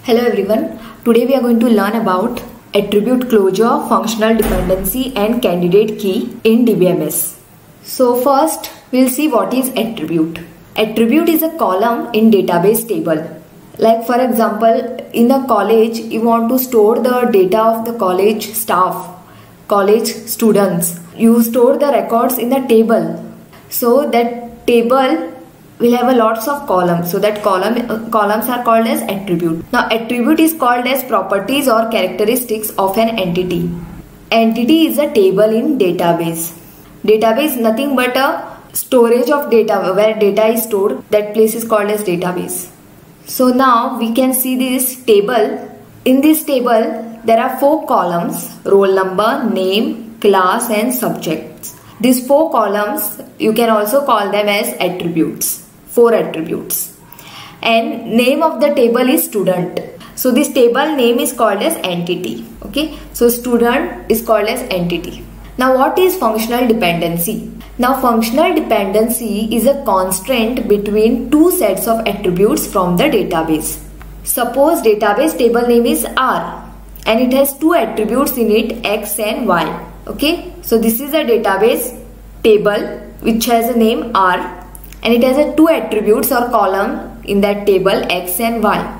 Hello everyone. Today we are going to learn about attribute closure, functional dependency and candidate key in DBMS. So first we'll see what is attribute. Attribute is a column in database table. Like for example, in the college you want to store the data of the college staff, college students. You store the records in the table. So that table will have a lots of columns, so that columns are called as attribute. Now attribute is called as properties or characteristics of an entity. Entity is a table in database. Database is nothing but a storage of data, where data is stored. That place is called as database. So now we can see this table. In this table there are 4 columns: roll number, name, class and subjects. These 4 columns you can also call them as attributes. 4 attributes. And name of the table is student. So this table name is called as entity. Okay. So student is called as entity. Now what is functional dependency? Now functional dependency is a constraint between 2 sets of attributes from the database. Suppose database table name is R and it has 2 attributes in it, X and Y. Okay. So this is a database table which has a name R. And it has a 2 attributes or column in that table, X and Y.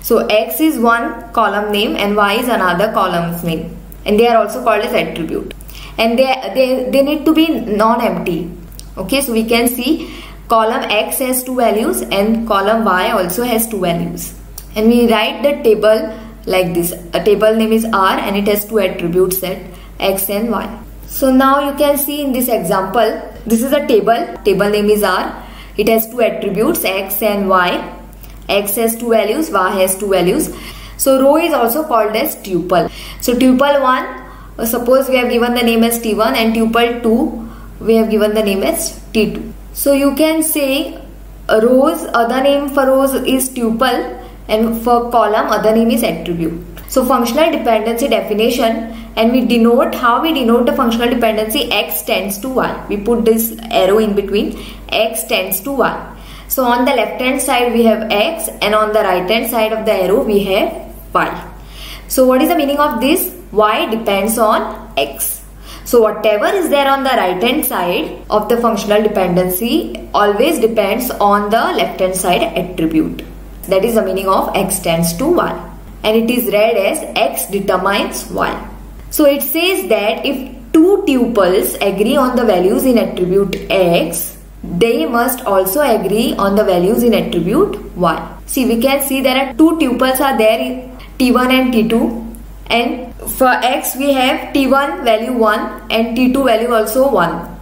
So X is one column name and Y is another column's name, and they are also called as attribute, and they need to be non-empty. Okay, so we can see column X has 2 values and column Y also has 2 values, and we write the table like this. A table name is R and it has 2 attributes set, X and Y. So now you can see in this example, this is a table name is R. It has 2 attributes, X and Y. X has 2 values, Y has 2 values. So row is also called as tuple. So tuple 1, suppose we have given the name as T1, and tuple 2 we have given the name as T2. So you can say rows, other name for rows is tuple, and for column other name is attribute. So functional dependency definition, and we denote, how we denote the functional dependency: X tends to Y. We put this arrow in between, X tends to Y. So on the left hand side we have X, and on the right hand side of the arrow we have Y. So what is the meaning of this? Y depends on X. So whatever is there on the right hand side of the functional dependency always depends on the left hand side attribute. That is the meaning of X tends to Y. And it is read as X determines Y. So it says that if 2 tuples agree on the values in attribute X, they must also agree on the values in attribute Y. See, we can see there are 2 tuples are there, T1 and T2, and for X we have T1 value 1 and T2 value also 1.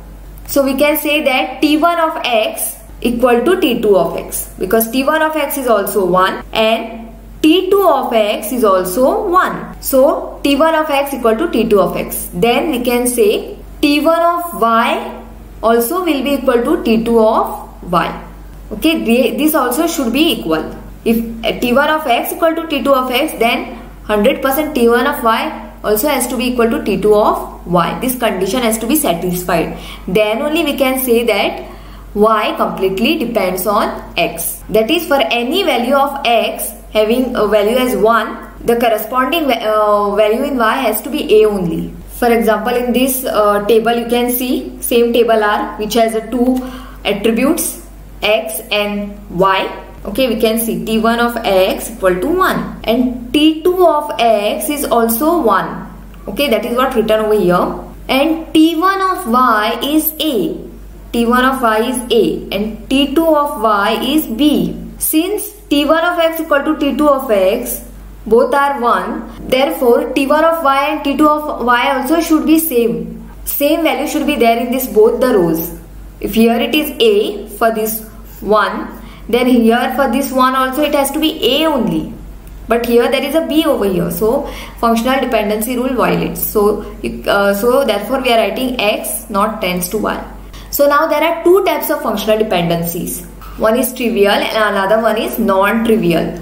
So we can say that T1 of X equal to T2 of X, because T1 of X is also 1 and T2 of X is also 1. So T1 of X equal to T2 of X. Then we can say T1 of Y also will be equal to T2 of Y. Okay, this also should be equal. If T1 of X equal to T2 of X, then 100% T1 of Y also has to be equal to T2 of Y. This condition has to be satisfied. Then only we can say that Y completely depends on X. That is, for any value of X having a value as 1, the corresponding value in Y has to be A only. For example, in this table you can see same table R, which has 2 attributes, X and Y. Okay, we can see T1 of X equal to 1 and T2 of X is also 1. Okay, that is what written over here. And T1 of Y is A. T1 of Y is A and T2 of Y is B. Since T1 of X equal to T2 of X, both are 1, therefore T1 of Y and T2 of Y also should be same. Same value should be there in this both the rows. If here it is A for this 1, then here for this 1 also it has to be A only. But here there is a B over here, so functional dependency rule violates. So therefore we are writing X not tends to Y. So now there are 2 types of functional dependencies. One is trivial and another one is non-trivial.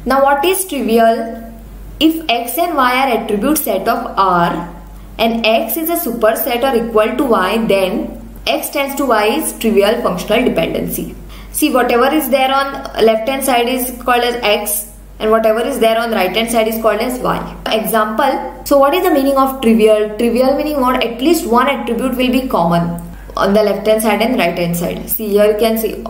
Now what is trivial? If X and Y are attribute set of R and X is a superset or equal to Y, then X tends to Y is trivial functional dependency. See, whatever is there on left hand side is called as X and whatever is there on the right hand side is called as y. Example, so what is the meaning of trivial? Trivial meaning what? At least one attribute will be common on the left hand side and right hand side. See, here you can see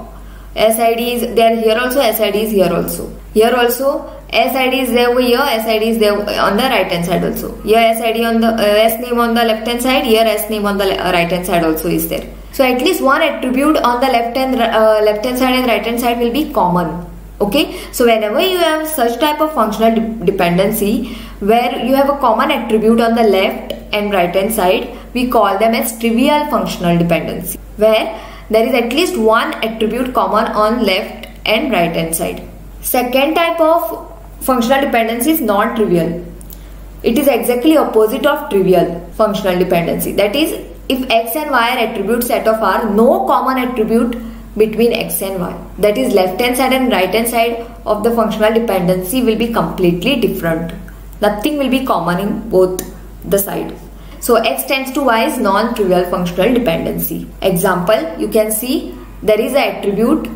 SID is there here also, SID is here also. Here also SID is there over here, SID is there on the right hand side also. Here SID on the S name on the left hand side, here S name on the right hand side also is there. So at least one attribute on the left hand side and right hand side will be common. Okay, so whenever you have such type of functional dependency where you have a common attribute on the left and right hand side, we call them as trivial functional dependency, where there is at least one attribute common on left and right hand side. Second type of functional dependency is non-trivial. It is exactly opposite of trivial functional dependency. That is, if x and y are attribute set of R, no common attribute between x and y. That is, left hand side and right hand side of the functional dependency will be completely different. Nothing will be common in both the sides. So x tends to y is non-trivial functional dependency. Example, you can see there is an attribute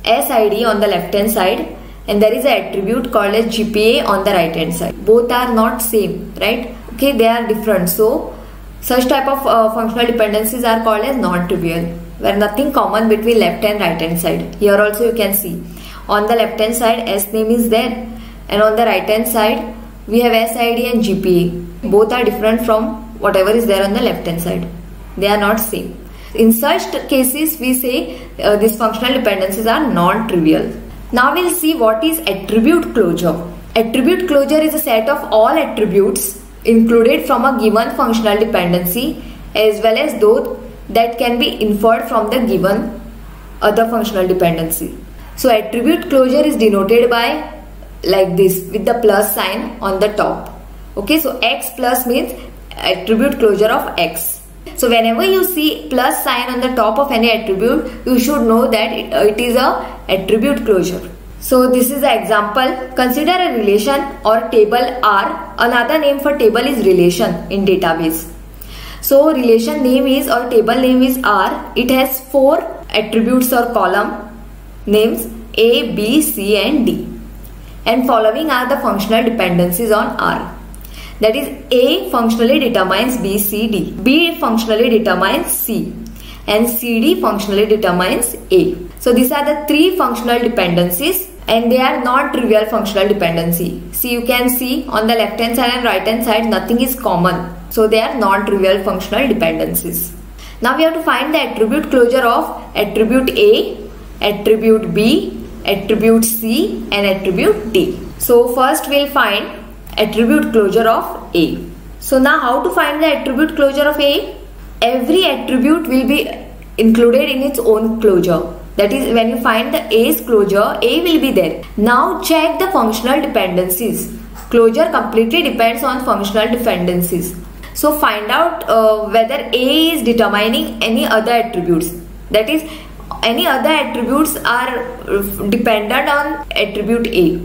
SID on the left hand side and there is an attribute called as GPA on the right hand side. Both are not same, right? Okay, they are different. So such type of functional dependencies are called as non-trivial, where nothing common between left and right hand side. Here also you can see on the left hand side S name is there and on the right hand side we have SID and GPA. Both are different from whatever is there on the left hand side. They are not same. In such cases we say these functional dependencies are non-trivial. Now we'll see what is attribute closure. Attribute closure is a set of all attributes included from a given functional dependency as well as those that can be inferred from the given other functional dependency. So attribute closure is denoted by like this with the plus sign on the top. Okay, so x plus means attribute closure of x. So whenever you see plus sign on the top of any attribute, you should know that it is a attribute closure. So this is the example. Consider a relation or table R. Another name for table is relation in database. So relation name is or table name is R. It has 4 attributes or column names A, B, C and D. And following are the functional dependencies on R. That is, A functionally determines B, C, D. B functionally determines C. And CD functionally determines A. So these are the 3 functional dependencies and they are non-trivial functional dependency. See, you can see on the left hand side and right hand side nothing is common. So they are non-trivial functional dependencies. Now we have to find the attribute closure of attribute A, attribute B, attribute C and attribute D. So first we'll find attribute closure of A. So now how to find the attribute closure of A? Every attribute will be included in its own closure. That is, when you find the A's closure, A will be there. Now check the functional dependencies. Closure completely depends on functional dependencies. So find out whether A is determining any other attributes. That is, any other attributes are dependent on attribute A.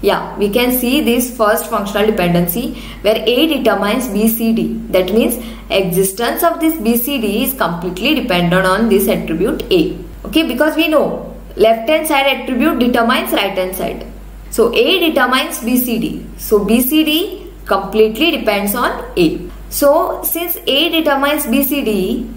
Yeah, we can see this first functional dependency where A determines BCD. That means existence of this BCD is completely dependent on this attribute A. Okay, because we know left hand side attribute determines right hand side. So A determines BCD. So BCD completely depends on A. So since A determines BCD,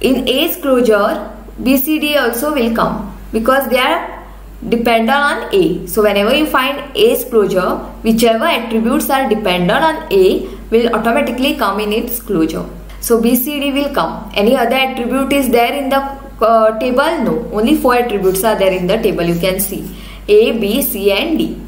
in A's closure, BCD also will come because they are dependent on A. So whenever you find A's closure, whichever attributes are dependent on A will automatically come in its closure. So BCD will come. Any other attribute is there in the table? No. Only 4 attributes are there in the table. You can see A, B, C and D.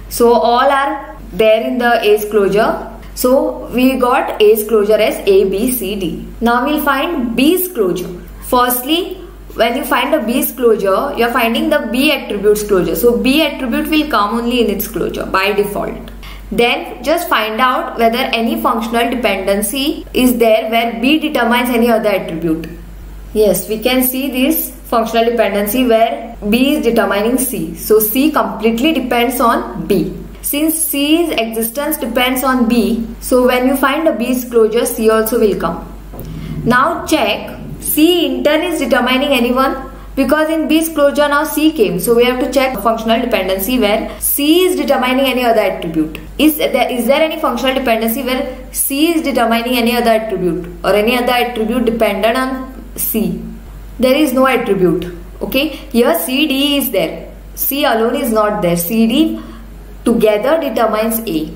So all are there in the A's closure. So we got A's closure as A, B, C, D. Now we'll find B's closure. Firstly, when you find a B's closure, you are finding the B attribute's closure. So B attribute will come only in its closure by default. Then just find out whether any functional dependency is there where B determines any other attribute. Yes, we can see this functional dependency where B is determining C. So C completely depends on B. Since C's existence depends on B, so when you find a B's closure, C also will come. Now check, C in turn is determining anyone? Because in B's closure now C came, so we have to check functional dependency where C is determining any other attribute. Is there any functional dependency where C is determining any other attribute or any other attribute dependent on C? There is no attribute. Okay, here CD is there. C alone is not there. CD together determines A.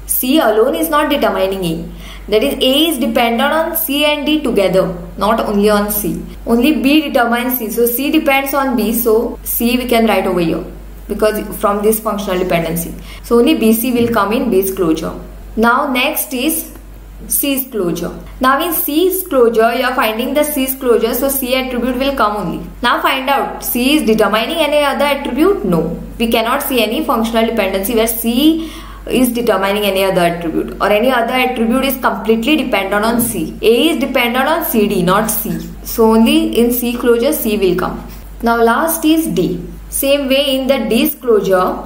C alone is not determining A. That is, A is dependent on C and D together, not only on C. Only B determines C. So C depends on B. So C we can write over here because from this functional dependency. So only BC will come in B's closure. Now next is C's closure. Now in C's closure, you are finding the C's closure, so C attribute will come only. Now find out, C is determining any other attribute? No. We cannot see any functional dependency where C is determining any other attribute or any other attribute is completely dependent on C. A is dependent on CD, not C. So only in C closure C will come. Now last is D. Same way in the D's closure,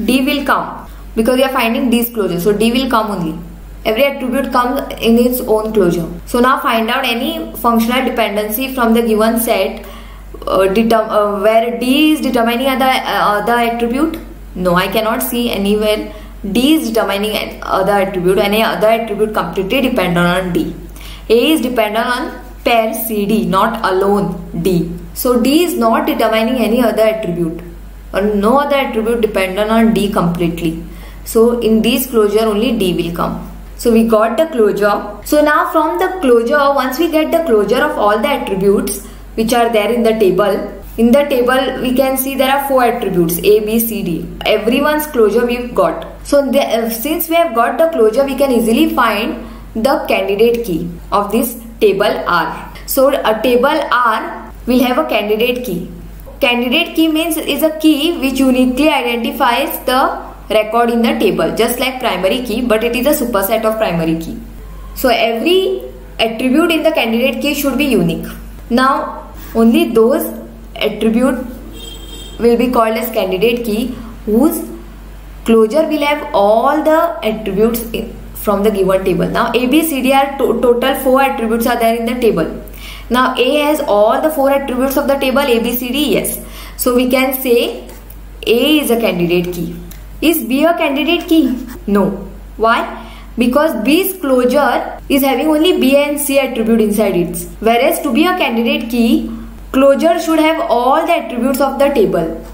D will come because we are finding D's closure. So D will come only. Every attribute comes in its own closure. So now find out any functional dependency from the given set where D is determining other attribute. No, I cannot see anywhere D is determining other attribute. Any other attribute completely dependent on D. A is dependent on pair CD, not alone D. So D is not determining any other attribute or no other attribute dependent on D completely. So in D's closure only D will come. So we got the closure. So now from the closure, once we get the closure of all the attributes which are there in the table, we can see there are 4 attributes A, B, C, D. Everyone's closure we've got. So since we have got the closure, we can easily find the candidate key of this table R. So a table R will have a candidate key. Candidate key means is a key which uniquely identifies the record in the table, just like primary key, but it is a superset of primary key. So every attribute in the candidate key should be unique. Now only those attribute will be called as candidate key whose closure will have all the attributes from the given table. Now A, B, C, D are total 4 attributes are there in the table. Now A has all the 4 attributes of the table A, B, C, D, yes. So we can say A is a candidate key. Is B a candidate key? No. Why? Because B's closure is having only B and C attribute inside it. Whereas to be a candidate key, closure should have all the attributes of the table.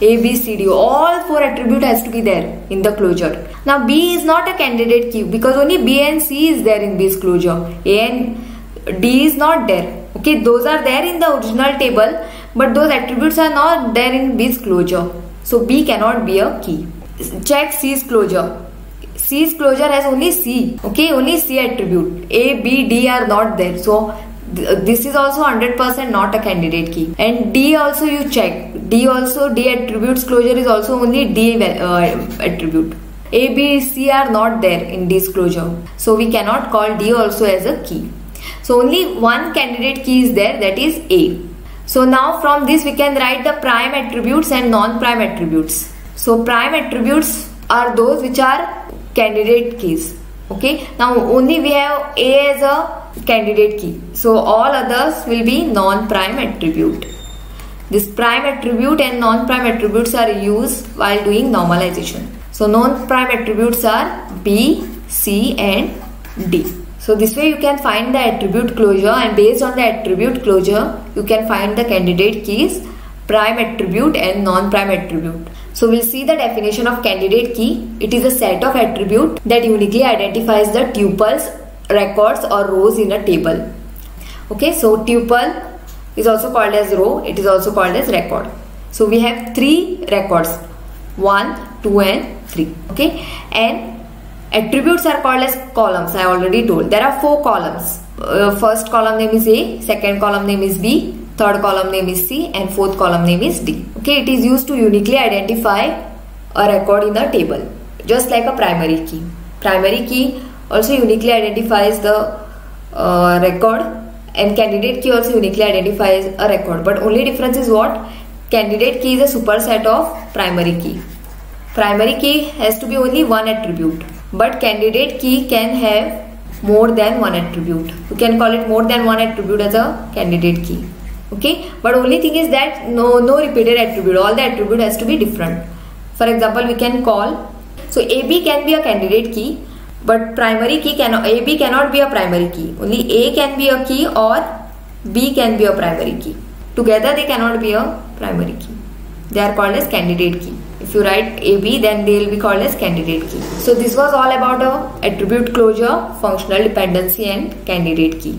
A, B, C, D, all 4 attributes has to be there in the closure. Now B is not a candidate key because only B and C is there in B's closure. A and D is not there. Okay, those are there in the original table, but those attributes are not there in B's closure. So B cannot be a key. Check C's closure. C's closure has only C. Okay, only C attribute. A, B, D are not there. So this is also 100% not a candidate key. And D also you check. D attributes closure is also only D attribute. A, B, C are not there in D's closure. So we cannot call D also as a key. So only one candidate key is there, that is A. So now from this we can write the prime attributes and non-prime attributes. So prime attributes are those which are candidate keys. Okay, now only we have A as a candidate key. So all others will be non-prime attribute. This prime attribute and non-prime attributes are used while doing normalization. So non-prime attributes are B, C and D. So this way you can find the attribute closure, and based on the attribute closure you can find the candidate keys, prime attribute and non-prime attribute. So we'll see the definition of candidate key. It is a set of attribute that uniquely identifies the tuples, records or rows in a table. Okay, so tuple is also called as row, it is also called as record. So we have 3 records, 1, 2 and 3. Okay, and attributes are called as columns. I already told there are 4 columns. First column name is A, second column name is B, third column name is C and fourth column name is D. Okay, it is used to uniquely identify a record in the table, just like a primary key. Primary key also uniquely identifies the record, and candidate key also uniquely identifies a record, but only difference is what? Candidate key is a superset of primary key. Primary key has to be only one attribute, but candidate key can have more than one attribute. You can call it more than one attribute as a candidate key. Okay, but only thing is that no repeated attribute. All the attribute has to be different. For example, we can call, so AB can be a candidate key, but primary key cannot, AB cannot be a primary key. Only A can be a key or B can be a primary key. Together they cannot be a primary key. They are called as candidate key. If you write AB, then they will be called as candidate key. So this was all about attribute closure, functional dependency and candidate key.